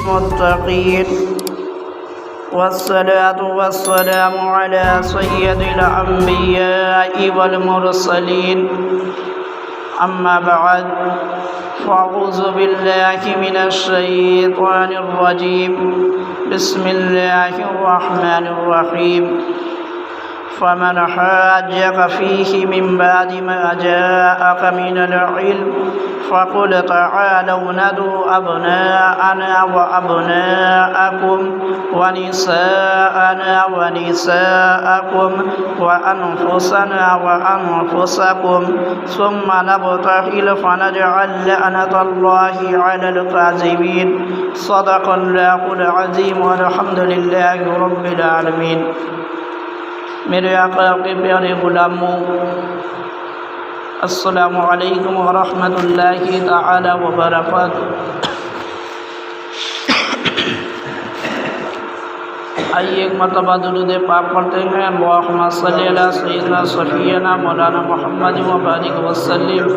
للمتقين والصلاة والسلام على سيد الأنبياء والمرسلين أما بعد فأعوذ بالله من الشيطان الرجيم بسم الله الرحمن الرحيم فمن حاجك فيه من بعد ما جاءك من العلم فقل تعالوا ندعو أبناءنا وأبناءكم ونساءنا ونساءكم وأنفسنا وأنفسكم ثم نبتهل فنجعل لعنة الله على الكاذبين صدق الله العظيم والحمد لله رب العالمين۔ میرے آقا کے پیارے غلاموں، السلام علیکم ورحمۃ اللہ تعالی وبرکاتہ۔ آئیے ایک مرتبہ درود پاک پڑھتے ہیں۔ اللہم صلی علی سیدنا صفینا مولانا محمد وبارک وسلم،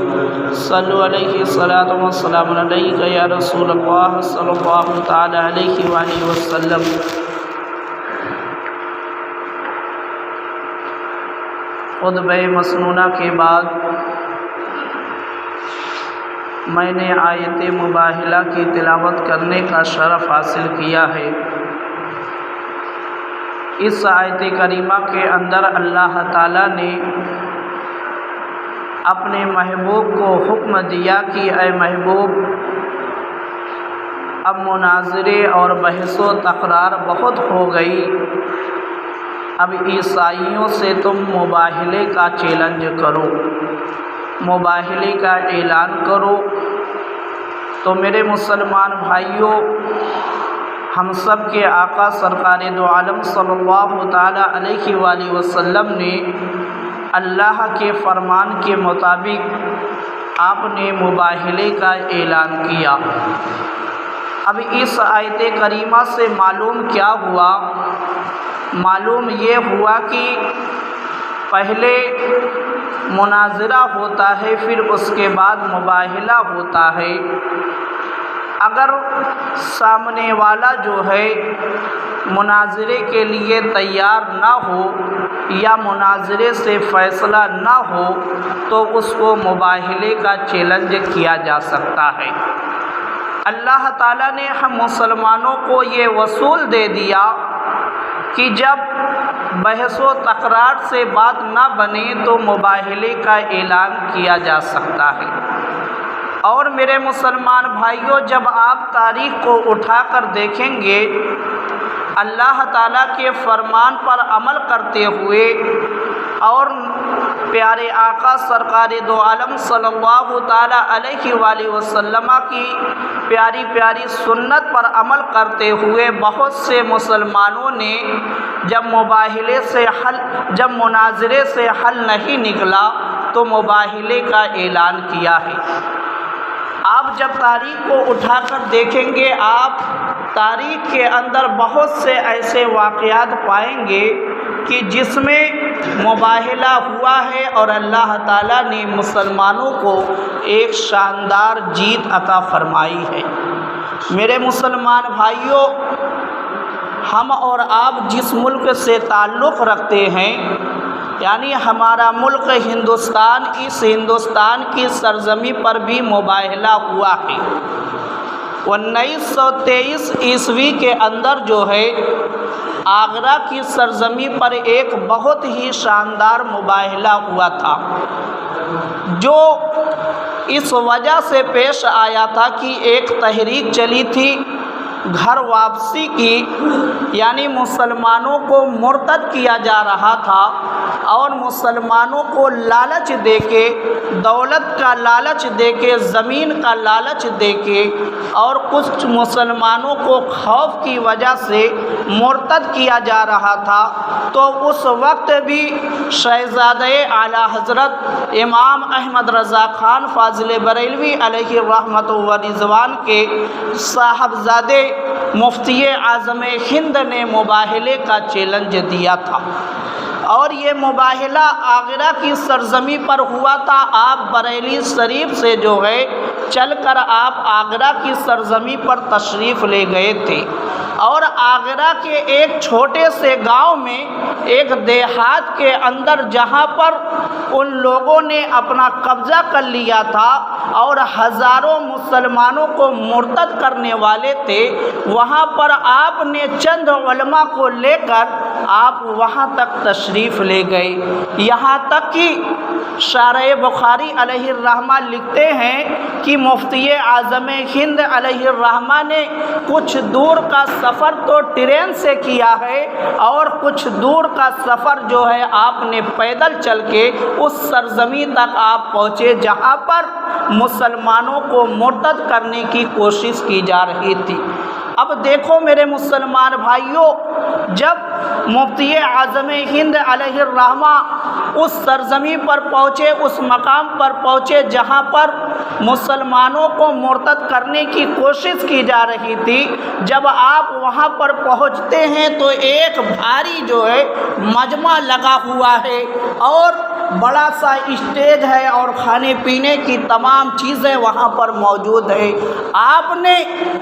صلو علیہ الصلاۃ والسلام علیک یا رسول اللہ صلی اللہ تعالی علیہ وآلہ وسلم۔ خطبہ مسنونہ کے بعد میں نے آیت مباہلہ کی تلاوت کرنے کا شرف حاصل کیا ہے۔ اس آیت کریمہ کے اندر اللہ تعالیٰ نے اپنے محبوب کو حکم دیا کہ اے محبوب، اب مناظرے اور بحث و تکرار بہت ہو گئی، اب عیسائیوں سے تم مباہلے کا چیلنج کرو، مباہلے کا اعلان کرو۔ تو میرے مسلمان بھائیوں، ہم سب کے آقا سرکار دو عالم صلی اللہ تعالی علیہ وآلہ وسلم نے اللہ کے فرمان کے مطابق آپ نے مباہلے کا اعلان کیا۔ اب اس آیت کریمہ سے معلوم کیا ہوا؟ معلوم یہ ہوا کہ پہلے مناظرہ ہوتا ہے، پھر اس کے بعد مباہلہ ہوتا ہے۔ اگر سامنے والا جو ہے مناظرے کے لیے تیار نہ ہو یا مناظرے سے فیصلہ نہ ہو تو اس کو مباہلے کا چیلنج کیا جا سکتا ہے۔ اللہ تعالیٰ نے ہم مسلمانوں کو یہ اصول دے دیا کہ جب بحث و تکرار سے بات نہ بنے تو مباہلے کا اعلان کیا جا سکتا ہے۔ اور میرے مسلمان بھائیوں، جب آپ تاریخ کو اٹھا کر دیکھیں گے، اللہ تعالیٰ کے فرمان پر عمل کرتے ہوئے اور پیارے آقا سرکار دو عالم صلی اللہ تعالی علیہ وآلہ وسلم کی پیاری پیاری سنت پر عمل کرتے ہوئے بہت سے مسلمانوں نے جب مناظرے سے حل نہیں نکلا تو مباہلے کا اعلان کیا ہے۔ آپ جب تاریخ کو اٹھا کر دیکھیں گے، آپ تاریخ کے اندر بہت سے ایسے واقعات پائیں گے کہ جس میں مباہلہ ہوا ہے اور اللہ تعالیٰ نے مسلمانوں کو ایک شاندار جیت عطا فرمائی ہے۔ میرے مسلمان بھائیوں، ہم اور آپ جس ملک سے تعلق رکھتے ہیں، یعنی ہمارا ملک ہندوستان، اس ہندوستان کی سرزمین پر بھی مباہلہ ہوا ہے۔ 1923 عیسوی کے اندر جو ہے آگرہ کی سرزمین پر ایک بہت ہی شاندار مباہلہ ہوا تھا، جو اس وجہ سے پیش آیا تھا کہ ایک تحریک چلی تھی گھر واپسی کی، یعنی مسلمانوں کو مرتد کیا جا رہا تھا اور مسلمانوں کو لالچ دے کے، دولت کا لالچ دے کے، زمین کا لالچ دے کے اور کچھ مسلمانوں کو خوف کی وجہ سے مرتد کیا جا رہا تھا۔ تو اس وقت بھی شہزادہ اعلیٰ حضرت امام احمد رضا خان فاضل بریلوی علیہ رحمت و رضوان کے صاحبزادے مفتی اعظم ہند نے مباہلے کا چیلنج دیا تھا۔ اور یہ مباہلہ آگرہ کی سرزمین پر ہوا تھا۔ آپ بریلی شریف سے جو ہے چل کر آپ آگرہ کی سرزمین پر تشریف لے گئے تھے، اور آگرہ کے ایک چھوٹے سے گاؤں میں، ایک دیہات کے اندر، جہاں پر ان لوگوں نے اپنا قبضہ کر لیا تھا اور ہزاروں مسلمانوں کو مرتد کرنے والے تھے، وہاں پر آپ نے چند علماء کو لے کر آپ وہاں تک تشریف لے گئے، یہاں تک کہ شارح بخاری علیہ الرحمہ لکھتے ہیں کہ مفتی اعظم ہند علیہ الرحمہ نے کچھ دور کا سفر تو ٹرین سے کیا ہے، اور کچھ دور کا سفر جو ہے آپ نے پیدل چل کے اس سرزمین تک آپ پہنچے جہاں پر مسلمانوں کو مرتد کرنے کی کوشش کی جا رہی تھی۔ اب دیکھو میرے مسلمان بھائیوں، جب مفتی اعظم ہند علیہ الرحمہ اس سرزمین پر پہنچے، اس مقام پر پہنچے جہاں پر مسلمانوں کو مرتد کرنے کی کوشش کی جا رہی تھی، جب آپ وہاں پر پہنچتے ہیں تو ایک بھاری جو ہے مجمع لگا ہوا ہے، اور بڑا سا اسٹیج ہے، اور کھانے پینے کی تمام چیزیں وہاں پر موجود ہے۔ آپ نے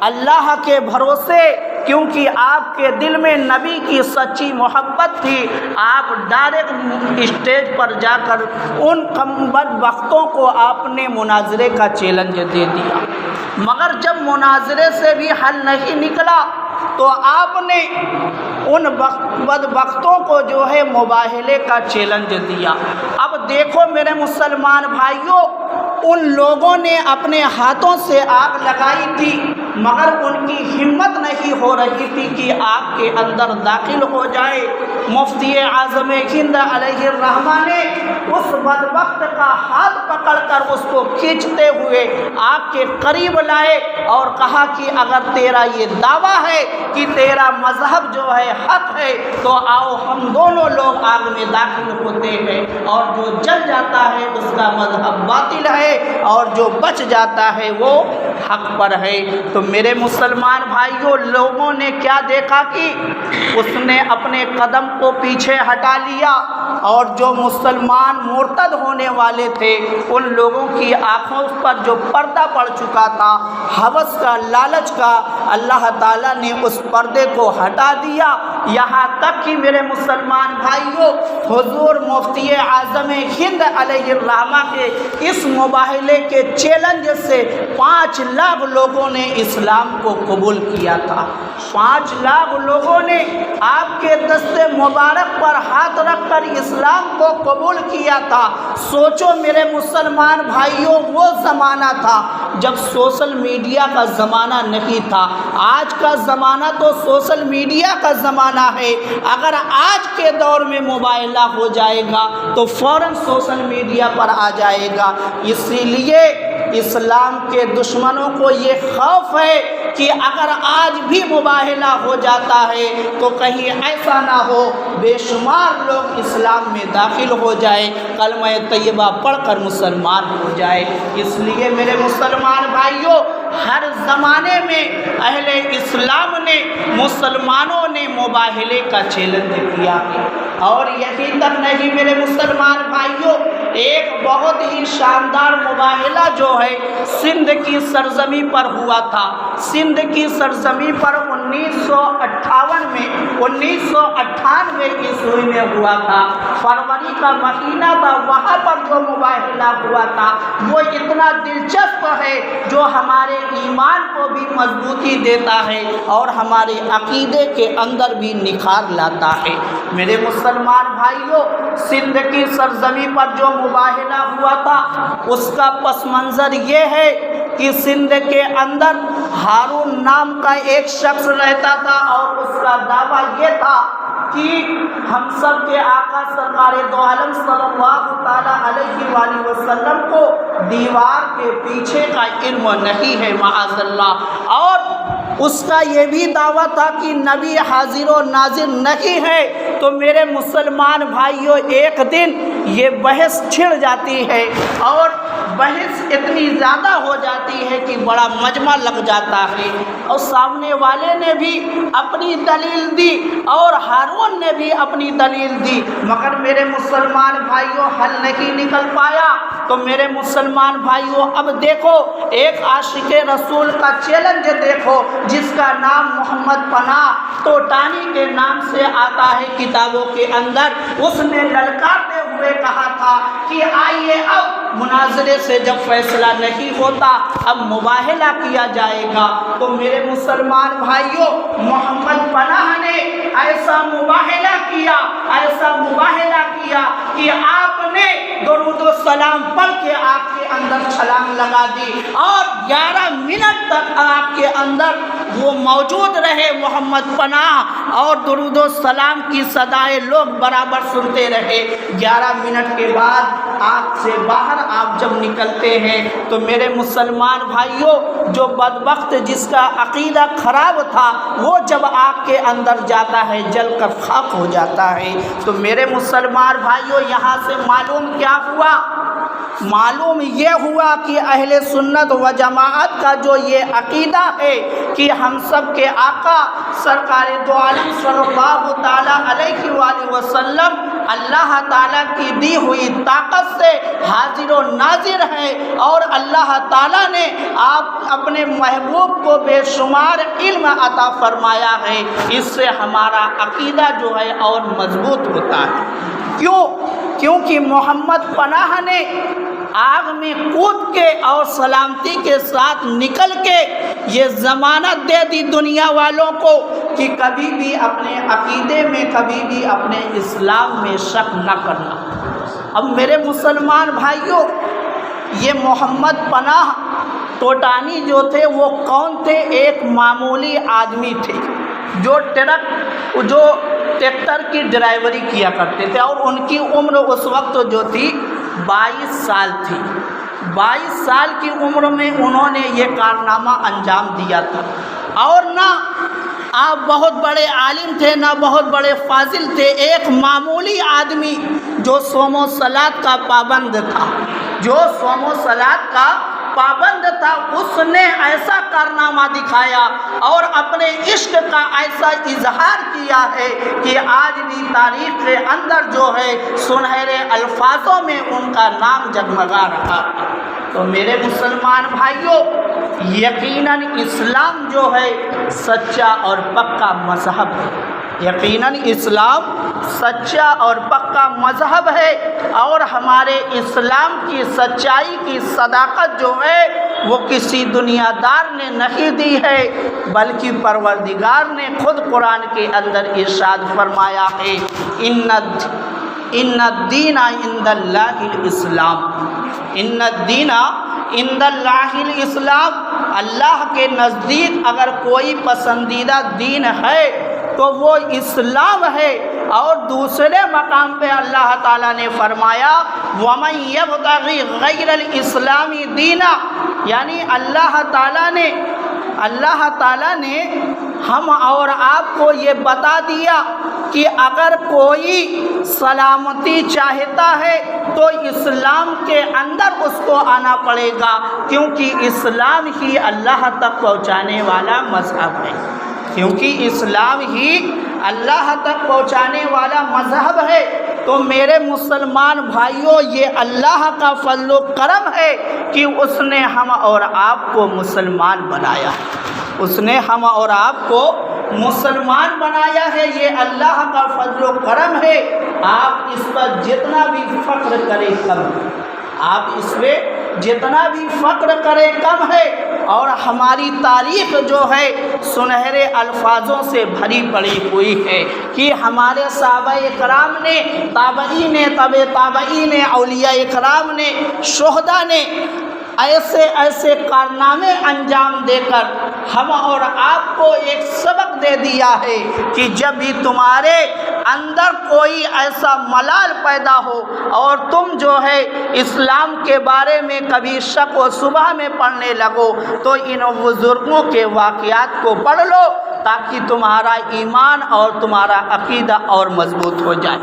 اللہ کے بھروسے، کیونکہ آپ کے دل میں نبی کی سچی محبت تھی، آپ ڈائریکٹ اسٹیج پر جا کر ان بدبختوں کو آپ نے مناظرے کا چیلنج دے دیا، مگر جب مناظرے سے بھی حل نہیں نکلا تو آپ نے ان بدبختوں کو جو ہے مباہلے کا چیلنج دیا۔ اب دیکھو میرے مسلمان بھائیوں، ان لوگوں نے اپنے ہاتھوں سے آگ لگائی تھی، مگر ان کی ہمت نہیں ہو رہی تھی کہ آگ کے اندر داخل ہو جائے۔ مفتی اعظم ہند علیہ الرحمہ نے اس بدبخت کا ہاتھ پکڑ کر اس کو کھینچتے ہوئے آگ کے قریب لائے اور کہا کہ اگر تیرا یہ دعویٰ ہے کہ تیرا مذہب جو ہے حق ہے تو آؤ ہم دونوں لوگ آگ میں داخل ہوتے ہیں، اور جو جل جاتا ہے اس کا مذہب باطل ہے، اور جو بچ جاتا ہے وہ حق پر ہے۔ تو میرے مسلمان بھائیوں، لوگوں نے کیا دیکھا کہ اس نے اپنے قدم کو پیچھے ہٹا لیا، اور جو مسلمان مرتد ہونے والے تھے ان لوگوں کی آنکھوں پر جو پردہ پڑ چکا تھا ہوس کا، لالچ کا، اللہ تعالیٰ نے اس پردے کو ہٹا دیا۔ یہاں تک کہ میرے مسلمان بھائیوں، حضور مفتی اعظم ہند علیہ الرحمہ کے اس مباہلے کے چیلنج سے 5 لاکھ لوگوں نے اسلام کو قبول کیا تھا۔ 5 لاکھ لوگوں نے آپ کے دست مبارک پر ہاتھ رکھ کر اسلام کو قبول کیا تھا۔ سوچو میرے مسلمان بھائیوں، وہ زمانہ تھا جب سوشل میڈیا کا زمانہ نہیں تھا۔ آج کا زمانہ تو سوشل میڈیا کا زمانہ ہے، اگر آج کے دور میں مباہلہ ہو جائے گا تو فوراً سوشل میڈیا پر آ جائے گا۔ اسی لیے اسلام کے دشمنوں کو یہ خوف ہے کہ اگر آج بھی مباہلہ ہو جاتا ہے تو کہیں ایسا نہ ہو بے شمار لوگ اسلام میں داخل ہو جائے، کلمہ طیبہ پڑھ کر مسلمان ہو جائے۔ اس لیے میرے مسلمان بھائیوں، ہر زمانے میں اہل اسلام نے، مسلمانوں نے مباہلے کا چیلنج کیا ہے۔ اور یہی تک نہیں میرے مسلمان بھائیوں، ایک بہت ہی شاندار مباہلہ جو ہے سندھ کی سرزمین پر ہوا تھا۔ سندھ کی سرزمین پر 1958 میں 1998 عیسوی میں ہوا تھا، فروری کا مہینہ تھا۔ وہاں پر جو مباہلہ ہوا تھا وہ اتنا دلچسپ ہے جو ہمارے ایمان کو بھی مضبوطی دیتا ہے اور ہمارے عقیدے کے اندر بھی نکھار لاتا ہے۔ میرے مسلمان بھائیوں، سندھ کی سرزمین پر جو مباہلہ ہوا تھا اس کا پس منظر یہ ہے کہ سندھ کے اندر ہارون نام کا ایک شخص رہتا تھا، اور اس کا دعویٰ یہ تھا کہ ہم سب کے آقا سرکار دو عالم صلی اللہ تعالیٰ علیہ وآلہ وسلم کو دیوار کے پیچھے کا علم نہیں ہے، معاذ اللہ، اور اس کا یہ بھی دعویٰ تھا کہ نبی حاضر و ناظر نہیں ہے۔ تو میرے مسلمان بھائیوں، ایک دن یہ بحث چھڑ جاتی ہے، اور بحث اتنی زیادہ ہو جاتی ہے کہ بڑا مجمع لگ جاتا ہے، اور سامنے والے نے بھی اپنی دلیل دی اور ہارون نے بھی اپنی دلیل دی، مگر میرے مسلمان بھائیوں حل نہیں نکل پایا۔ تو میرے مسلمان بھائیوں اب دیکھو ایک عاشق رسول کا چیلنج دیکھو، جس کا نام محمد پناہ توٹانی کے نام سے آتا ہے کتابوں کے اندر۔ اس نے للکارتے ہوئے کہا تھا کہ آئیے اب مناظرے سے جب فیصلہ نہیں ہوتا اب مباہلہ کیا جائے گا۔ تو میرے مسلمان بھائیوں محمد پناہ نے ایسا مباہلہ کیا کہ آپ نے درود و سلام پڑھ کے آپ کے اندر چھلانگ لگا دی، اور 11 منٹ تک آپ کے اندر وہ موجود رہے محمد پناہ، اور درود و سلام کی صدائیں لوگ برابر سنتے رہے۔ 11 منٹ کے بعد آپ سے باہر آپ جب نکلتے ہیں تو میرے مسلمان بھائیوں جو بدبخت جس کا عقیدہ خراب تھا وہ جب آگ کے اندر جاتا ہے جل کر خاک ہو جاتا ہے۔ تو میرے مسلمان بھائیوں یہاں سے معلوم کیا ہوا؟ معلوم یہ ہوا کہ اہل سنت و جماعت کا جو یہ عقیدہ ہے کہ ہم سب کے آقا سرکار دو عالم صلی اللہ تعالیٰ علیہ وآلہ وسلم اللہ تعالیٰ کی دی ہوئی طاقت سے حاضر و ناظر ہے، اور اللہ تعالیٰ نے آپ اپنے محبوب کو بے شمار علم عطا فرمایا ہے، اس سے ہمارا عقیدہ جو ہے اور مضبوط ہوتا ہے۔ کیونکہ محمد پناہ نے آگ میں کود کے اور سلامتی کے ساتھ نکل کے یہ ضمانت دے دی دنیا والوں کو کہ کبھی بھی اپنے عقیدے میں کبھی بھی اپنے اسلام میں شک نہ کرنا۔ اب میرے مسلمان بھائیوں یہ محمد پناہ توٹانی جو تھے وہ کون تھے؟ ایک معمولی آدمی تھے جو ٹریکٹر کی ڈرائیوری کیا کرتے تھے، اور ان کی عمر اس وقت جو تھی 22 سال تھی۔ 22 سال کی عمر میں انہوں نے یہ کارنامہ انجام دیا تھا، اور نہ آپ بہت بڑے عالم تھے نہ بہت بڑے فاضل تھے، ایک معمولی آدمی جو صوم و صلات کا پابند تھا، پابند تھا، اس نے ایسا کارنامہ دکھایا اور اپنے عشق کا ایسا اظہار کیا ہے کہ آج بھی تاریخ کے اندر جو ہے سنہرے الفاظوں میں ان کا نام جگمگا رہا۔ تو میرے مسلمان بھائیوں یقیناً اسلام جو ہے سچا اور پکا مذہب ہے، یقیناً اسلام سچا اور پکا مذہب ہے، اور ہمارے اسلام کی سچائی کی صداقت جو ہے وہ کسی دنیا دار نے نہیں دی ہے، بلکہ پروردگار نے خود قرآن کے اندر ارشاد فرمایا ہے ان الدین عند اللہ الاسلام، ان الدین عند اللہ الاسلام، اللہ کے نزدیک اگر کوئی پسندیدہ دین ہے تو وہ اسلام ہے۔ اور دوسرے مقام پہ اللہ تعالیٰ نے فرمایا وَمَن يَبْتَغِ غَيْرَ الْإِسْلَامِ دِينًا، یعنی اللہ تعالیٰ نے ہم اور آپ کو یہ بتا دیا کہ اگر کوئی سلامتی چاہتا ہے تو اسلام کے اندر اس کو آنا پڑے گا، کیونکہ اسلام ہی اللہ تک پہنچانے والا مذہب ہے، کیونکہ اسلام ہی اللہ تک پہنچانے والا مذہب ہے۔ تو میرے مسلمان بھائیوں یہ اللہ کا فضل و کرم ہے کہ اس نے ہم اور آپ کو مسلمان بنایا ہے، اس نے ہم اور آپ کو مسلمان بنایا ہے، یہ اللہ کا فضل و کرم ہے۔ آپ اس پر جتنا بھی فخر کریں کم ہے، آپ اس پہ جتنا بھی فخر کریں کم ہے، اور ہماری تاریخ جو ہے سنہرے الفاظوں سے بھری پڑی ہوئی ہے کہ ہمارے صحابہ کرام نے، تابعین نے، تبع تابعین نے، اولیاء کرام نے، شہداء نے ایسے کارنامے انجام دے کر ہم اور آپ کو ایک سبق دے دیا ہے کہ جب بھی تمہارے اندر کوئی ایسا ملال پیدا ہو اور تم جو ہے اسلام کے بارے میں کبھی شک و شبہ میں پڑھنے لگو تو ان بزرگوں کے واقعات کو پڑھ لو تاکہ تمہارا ایمان اور تمہارا عقیدہ اور مضبوط ہو جائے۔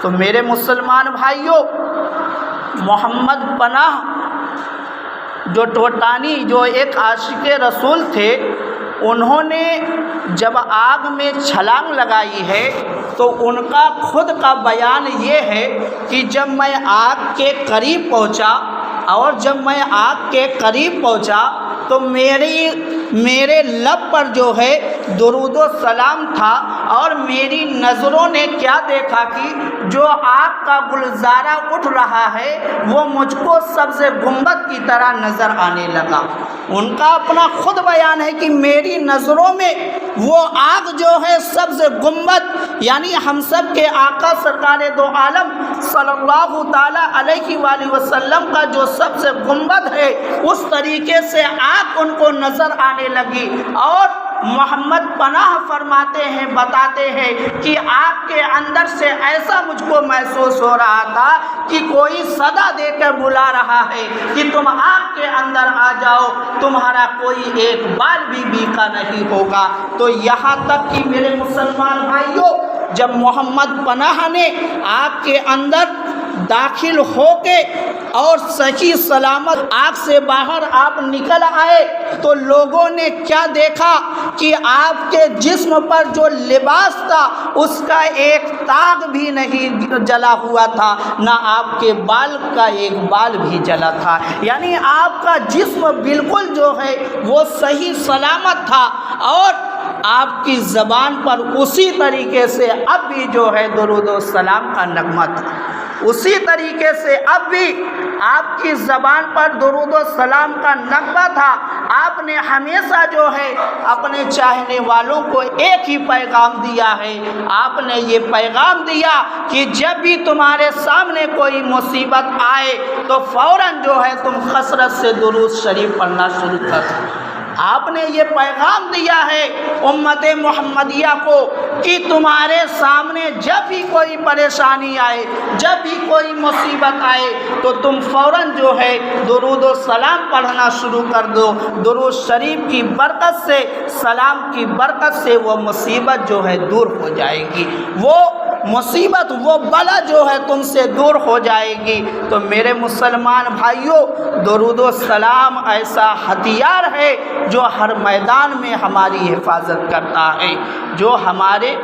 تو میرے مسلمان بھائیوں محمد پناہ جو ٹوٹانی جو ایک عاشق رسول تھے، انہوں نے جب آگ میں چھلانگ لگائی ہے تو ان کا خود کا بیان یہ ہے کہ جب میں آگ کے قریب پہنچا اور جب میں آگ کے قریب پہنچا تو میرے لب پر جو ہے درود و سلام تھا، اور میری نظروں نے کیا دیکھا کہ جو آگ کا گلزارہ اٹھ رہا ہے وہ مجھ کو سبز گنبد کی طرح نظر آنے لگا۔ ان کا اپنا خود بیان ہے کہ میری نظروں میں وہ آگ جو ہے سبز گنبد، یعنی ہم سب کے آقا سرکار دو عالم صلی اللہ تعالی علیہ وآلہ وسلم کا جو سبز گنبد ہے اس طریقے سے آگ ان کو نظر آنے لگی۔ اور محمد پناہ فرماتے ہیں، بتاتے ہیں کہ آگ کے اندر سے ایسا مجھ کو محسوس ہو رہا تھا کہ کوئی صدا دے کر بلا رہا ہے کہ تم آگ کے اندر آ جاؤ، تمہارا کوئی ایک بال بھی بیکا نہیں ہوگا۔ تو یہاں تک کہ میرے مسلمان بھائیوں، جب محمد پناہ نے آگ کے اندر داخل ہو کے اور صحیح سلامت آگ سے باہر آپ نکل آئے تو لوگوں نے کیا دیکھا کہ آپ کے جسم پر جو لباس تھا اس کا ایک داغ بھی نہیں جلا ہوا تھا، نہ آپ کے بال کا ایک بال بھی جلا تھا، یعنی آپ کا جسم بالکل جو ہے وہ صحیح سلامت تھا۔ اور آپ کی زبان پر اسی طریقے سے اب بھی جو ہے درود و سلام کا نغمہ تھا، اسی طریقے سے اب بھی آپ کی زبان پر درود و سلام کا نغمہ تھا۔ آپ نے ہمیشہ جو ہے اپنے چاہنے والوں کو ایک ہی پیغام دیا ہے، آپ نے یہ پیغام دیا کہ جب بھی تمہارے سامنے کوئی مصیبت آئے تو فوراً جو ہے تم کثرت سے درود شریف پڑھنا شروع کر دو۔ آپ نے یہ پیغام دیا ہے امت محمدیہ کو کہ تمہارے سامنے جب بھی کوئی پریشانی آئے، جب بھی کوئی مصیبت آئے تو تم فوراً جو ہے درود و سلام پڑھنا شروع کر دو۔ درود شریف کی برکت سے، سلام کی برکت سے وہ مصیبت جو ہے دور ہو جائے گی، وہ مصیبت وہ بلا جو ہے تم سے دور ہو جائے گی۔ تو میرے مسلمان بھائیوں، درود و سلام ایسا ہتھیار ہے جو ہر میدان میں ہماری حفاظت کرتا ہے، جو ہمارے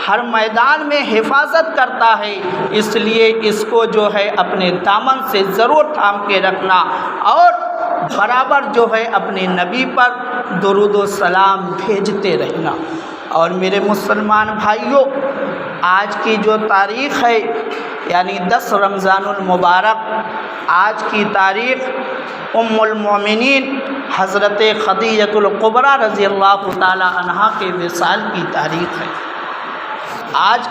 ہر میدان میں حفاظت کرتا ہے، اس لیے اس کو جو ہے اپنے دامن سے ضرور تھام کے رکھنا اور برابر جو ہے اپنے نبی پر درود و سلام بھیجتے رہنا۔ اور میرے مسلمان بھائیوں، آج کی جو تاریخ ہے یعنی 10 رمضان المبارک، آج کی تاریخ ام المومنین حضرت خدیجہ الکبریٰ رضی اللہ تعالی عنہا کے وصال کی تاریخ ہے۔ آج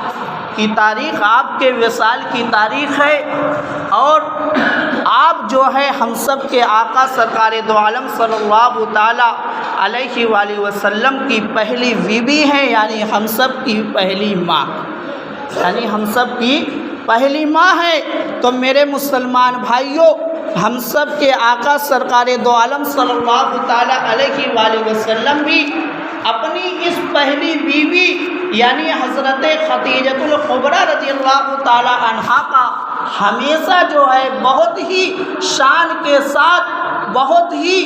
کی تاریخ آپ کے وصال کی تاریخ ہے، اور آپ جو ہے ہم سب کے آقا سرکار دو عالم صلی اللہ تعالی علیہ وآلہ وسلم کی پہلی بیوی ہیں، یعنی ہم سب کی پہلی ماں، یعنی ہم سب کی پہلی ماں ہے۔ تو میرے مسلمان بھائیوں، ہم سب کے آقا سرکار دو عالم صلی اللہ تعالی علیہ وآلہ وسلم بھی اپنی اس پہلی بیوی یعنی حضرت خدیجہ الکبریٰ رضی اللہ تعالی عنہا کا ہمیشہ جو ہے بہت ہی شان کے ساتھ، بہت ہی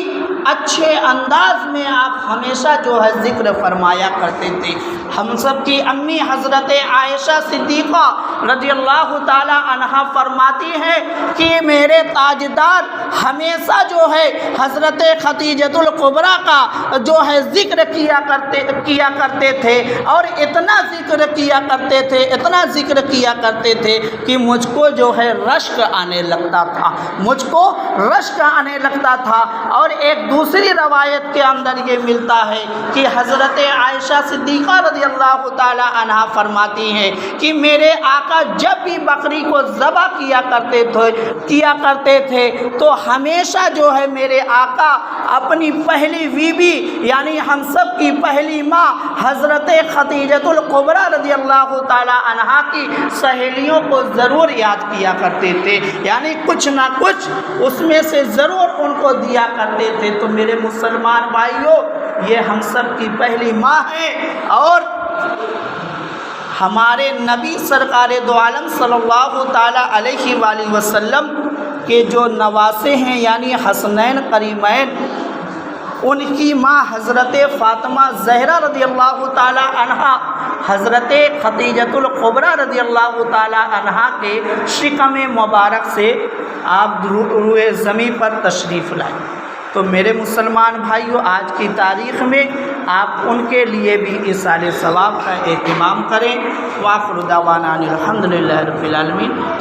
اچھے انداز میں آپ ہمیشہ جو ہے ذکر فرمایا کرتے تھے۔ ہم سب کی امی حضرت عائشہ صدیقہ رضی اللہ تعالی عنہا فرماتی ہیں کہ میرے تاجدار ہمیشہ جو ہے حضرت خدیجہ الکبریٰ کا جو ہے ذکر کیا کرتے تھے، اور اتنا ذکر کیا کرتے تھے، اتنا ذکر کیا کرتے تھے کہ مجھ کو جو ہے رشک آنے لگتا تھا، مجھ کو رشک آنے لگتا تھا۔ اور ایک دوسری روایت کے اندر یہ ملتا ہے کہ حضرت عائشہ صدیقہ رضی اللہ تعالی عنہا فرماتی ہیں کہ میرے آقا جب بھی بکری کو ذبح کیا کرتے تھے تو ہمیشہ جو ہے میرے آقا اپنی پہلی بیوی یعنی ہم سب کی پہلی ماں حضرت خدیجہ الکبریٰ رضی اللہ تعالی عنہا کی سہیلیوں کو ضرور یاد کیا کرتے تھے، یعنی کچھ نہ کچھ اس میں سے ضرور ان کو دیا کرتے تھے۔ تو میرے مسلمان بھائیوں، یہ ہم سب کی پہلی ماں ہے، اور ہمارے نبی سرکار دو عالم صلی اللہ تعالی علیہ وآلہ وسلم کہ جو نواسے ہیں یعنی حسنین کریمین، ان کی ماں حضرت فاطمہ زہرا رضی اللہ تعالی عنہا حضرت خدیجۃ الکبریٰ رضی اللہ تعالی عنہا کے شکم مبارک سے آپ روئے زمین پر تشریف لائے۔ تو میرے مسلمان بھائیوں، آج کی تاریخ میں آپ ان کے لیے بھی ایصال ثواب کا اہتمام کریں۔ وآخر دعوانا ان الحمد للہ رب العالمین۔